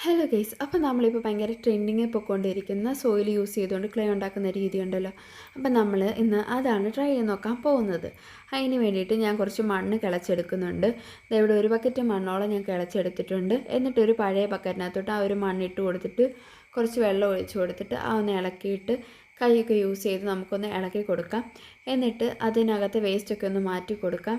Hello guys, അപ്പോൾ നമ്മളിപ്പോൾ ഭയങ്കര ട്രെൻഡിങ്ങിൽ പോയിക്കൊണ്ടിരിക്കുന്ന സോയിൽ യൂസ് ചെയ്തുകൊണ്ട് ക്ലേ ഉണ്ടാക്കുന്ന രീതി ഉണ്ടല്ലോ. അപ്പോൾ നമ്മൾ ഇന്ന് അതാണ് ട്രൈ ചെയ്ത് നോക്കാൻ പോകുന്നത്. അതിന് വേണ്ടിയിട്ട് ഞാൻ കുറച്ച് മണ്ണ് കിളച്ചെടുക്കുന്നുണ്ട്. ഇവിടെ ഒരു ബക്കറ്റ് മണ്ണോളം ഞാൻ കിളച്ചെടുത്തിട്ടുണ്ട്. എന്നിട്ടൊരു പഴയ ബക്കറ്റിനകത്തോട്ട് ആ ഒരു മണ്ണിട്ട് കൊടുത്തിട്ട് കുറച്ച് വെള്ളം ഒഴിച്ച് കൊടുത്തിട്ട് ആ ഒന്ന് ഇളക്കിയിട്ട് കൈയൊക്കെ യൂസ് ചെയ്ത് നമുക്കൊന്ന് ഇളക്കി കൊടുക്കാം. എന്നിട്ട് അതിനകത്ത് വേസ്റ്റൊക്കെ ഒന്ന് മാറ്റി കൊടുക്കാം.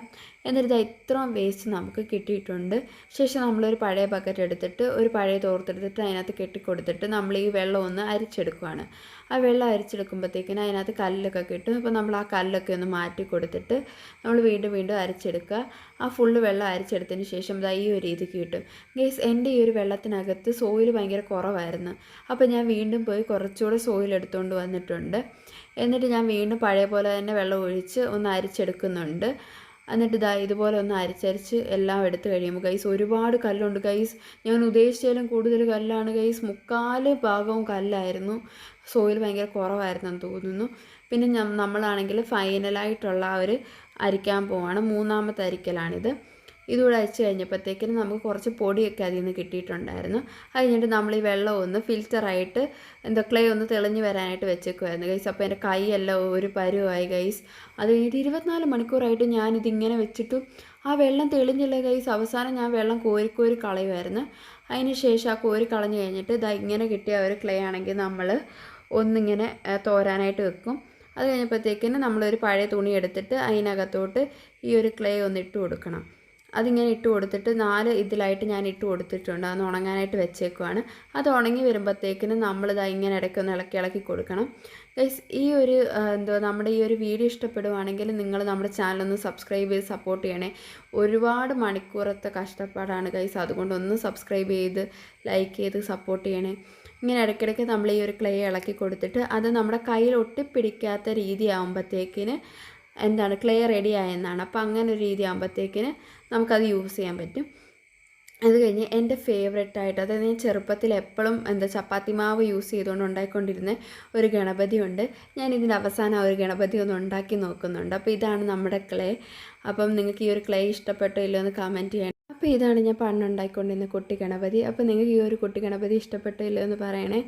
എന്നിട്ട് ഇത്രയും വേസ്റ്റ് നമുക്ക് കിട്ടിയിട്ടുണ്ട്. ശേഷം നമ്മളൊരു പഴയ ബക്കറ്റ് എടുത്തിട്ട് ഒരു പഴയ തോർത്തെടുത്തിട്ട് അതിനകത്ത് കെട്ടിക്കൊടുത്തിട്ട് നമ്മൾ ഈ വെള്ളം ഒന്ന് അരിച്ചെടുക്കുകയാണ്. ആ വെള്ളം അരിച്ചെടുക്കുമ്പോഴത്തേക്കിന് അതിനകത്ത് കല്ലൊക്കെ കിട്ടും. അപ്പോൾ നമ്മൾ ആ കല്ലൊക്കെ ഒന്ന് മാറ്റി കൊടുത്തിട്ട് നമ്മൾ വീണ്ടും അരിച്ചെടുക്കുക. ആ ഫുള്ള് വെള്ളം അരിച്ചെടുത്തതിന് ശേഷം ഈ ഒരു രീതിക്ക് കിട്ടും. ഗൈസ്, എൻ്റെ ഈ ഒരു വെള്ളത്തിനകത്ത് സോയിൽ ഭയങ്കര കുറവായിരുന്നു. അപ്പോൾ ഞാൻ വീണ്ടും പോയി കുറച്ചുകൂടെ സോയിൽ എടുത്തുകൊണ്ട് വന്നിട്ടുണ്ട്. എന്നിട്ട് ഞാൻ വീണ്ടും പഴയ പോലെ തന്നെ വെള്ളം ഒഴിച്ച് ഒന്ന് അരിച്ചെടുക്കുന്നുണ്ട്. എന്നിട്ട് ഇതുപോലെ ഒന്ന് അരിച്ചരിച്ച് എല്ലാം എടുത്ത് കഴിയുമ്പോൾ ഗൈസ് ഒരുപാട് കല്ലുണ്ട് ഗൈസ്. ഞാൻ ഉദ്ദേശിച്ചാലും കൂടുതൽ കല്ലാണ് ഗൈസ്. 3/4 ഭാഗവും കല്ലായിരുന്നു. സോയിൽ ഭയങ്കര കുറവായിരുന്നെന്ന് തോന്നുന്നു. പിന്നെ നമ്മളാണെങ്കിൽ ഫൈനലായിട്ടുള്ള ഒരു അരിക്കാൻ പോവാണ്. 3ാമത്തെ അരിക്കലാണിത്. ഇതുകൂടെ അയച്ചു കഴിഞ്ഞപ്പോഴത്തേക്കിനും നമുക്ക് കുറച്ച് പൊടിയൊക്കെ അതിൽ നിന്ന് കിട്ടിയിട്ടുണ്ടായിരുന്നു. അത് കഴിഞ്ഞിട്ട് നമ്മൾ ഈ വെള്ളം ഒന്ന് ഫിൽറ്ററായിട്ട് ക്ലേ ഒന്ന് തെളിഞ്ഞ് വരാനായിട്ട് വെച്ചേക്കുമായിരുന്നു ഗൈസ്. അപ്പോൾ എൻ്റെ കൈയെല്ലാം ഒരു പരുവായി ഗൈസ്. അത് കഴിഞ്ഞിട്ട് 24 മണിക്കൂറായിട്ട് ഞാനിതിങ്ങനെ വെച്ചിട്ടും ആ വെള്ളം തെളിഞ്ഞില്ല ഗൈസ്. അവസാനം ഞാൻ വെള്ളം കോരി കളയുമായിരുന്നു. അതിന് ശേഷം ആ കോരി കളഞ്ഞ് കഴിഞ്ഞിട്ട് ഇങ്ങനെ കിട്ടിയ ഒരു ക്ലേ ആണെങ്കിൽ നമ്മൾ ഒന്നിങ്ങനെ തോരാനായിട്ട് വെക്കും. അത് കഴിഞ്ഞപ്പോഴത്തേക്കിന് നമ്മളൊരു പഴയ തുണി എടുത്തിട്ട് അതിനകത്തോട്ട് ഈ ഒരു ക്ലേ ഒന്ന് ഇട്ട് കൊടുക്കണം. അതിങ്ങനെ ഇട്ട് കൊടുത്തിട്ട് 4 ഇതിലായിട്ട് ഞാൻ ഇട്ട് കൊടുത്തിട്ടുണ്ട്. അതൊന്ന് ഉണങ്ങാനായിട്ട് വെച്ചേക്കുവാണ്. അത് ഉണങ്ങി വരുമ്പോഴത്തേക്കിനും ഇങ്ങനെ ഇടയ്ക്കൊന്ന് ഇളക്കി കൊടുക്കണം ഗൈസ്. ഈ ഒരു നമ്മുടെ ഈ ഒരു വീഡിയോ ഇഷ്ടപ്പെടുവാണെങ്കിൽ നിങ്ങൾ നമ്മുടെ ചാനലൊന്ന് സബ്സ്ക്രൈബ് ചെയ്ത് സപ്പോർട്ട് ചെയ്യണേ. ഒരുപാട് മണിക്കൂറത്തെ കഷ്ടപ്പാടാണ് ഗൈസ്. അതുകൊണ്ടൊന്ന് സബ്സ്ക്രൈബ് ചെയ്ത് ലൈക്ക് ചെയ്ത് സപ്പോർട്ട് ചെയ്യണേ. ഇങ്ങനെ ഇടയ്ക്കിടയ്ക്ക് നമ്മൾ ഈ ഒരു ക്ലേ ഇളക്കി കൊടുത്തിട്ട് അത് നമ്മുടെ കയ്യിൽ ഒട്ടിപ്പിടിക്കാത്ത രീതി ആകുമ്പോഴത്തേക്കിന് ക്ലേ റെഡി ആയെന്നാണ്. അപ്പോൾ അങ്ങനെ ഒരു രീതി ആകുമ്പോഴത്തേക്കിന് നമുക്കത് യൂസ് ചെയ്യാൻ പറ്റും. അത് കഴിഞ്ഞ് എൻ്റെ ഫേവറേറ്റായിട്ട്, അതായത് ഞാൻ ചെറുപ്പത്തിൽ എപ്പോഴും ചപ്പാത്തി മാവ് യൂസ് ചെയ്തുകൊണ്ട് ഉണ്ടാക്കിക്കൊണ്ടിരുന്ന ഒരു ഗണപതി ഉണ്ട്. ഞാൻ ഇതിൻ്റെ അവസാനം ആ ഒരു ഗണപതി ഒന്ന് ഉണ്ടാക്കി നോക്കുന്നുണ്ട്. അപ്പോൾ ഇതാണ് നമ്മുടെ ക്ലേ. അപ്പം നിങ്ങൾക്ക് ഈ ഒരു ക്ലേ ഇഷ്ടപ്പെട്ടോ ഇല്ലയോ എന്ന് കമൻറ്റ് ചെയ്യണം. അപ്പോൾ ഇതാണ് ഞാൻ പണ്ടുണ്ടാക്കിക്കൊണ്ടിരുന്ന കുട്ടി ഗണപതി. അപ്പോൾ നിങ്ങൾക്ക് ഈ ഒരു കുട്ടി ഗണപതി ഇഷ്ടപ്പെട്ടോ ഇല്ലയോ എന്ന് പറയണേ.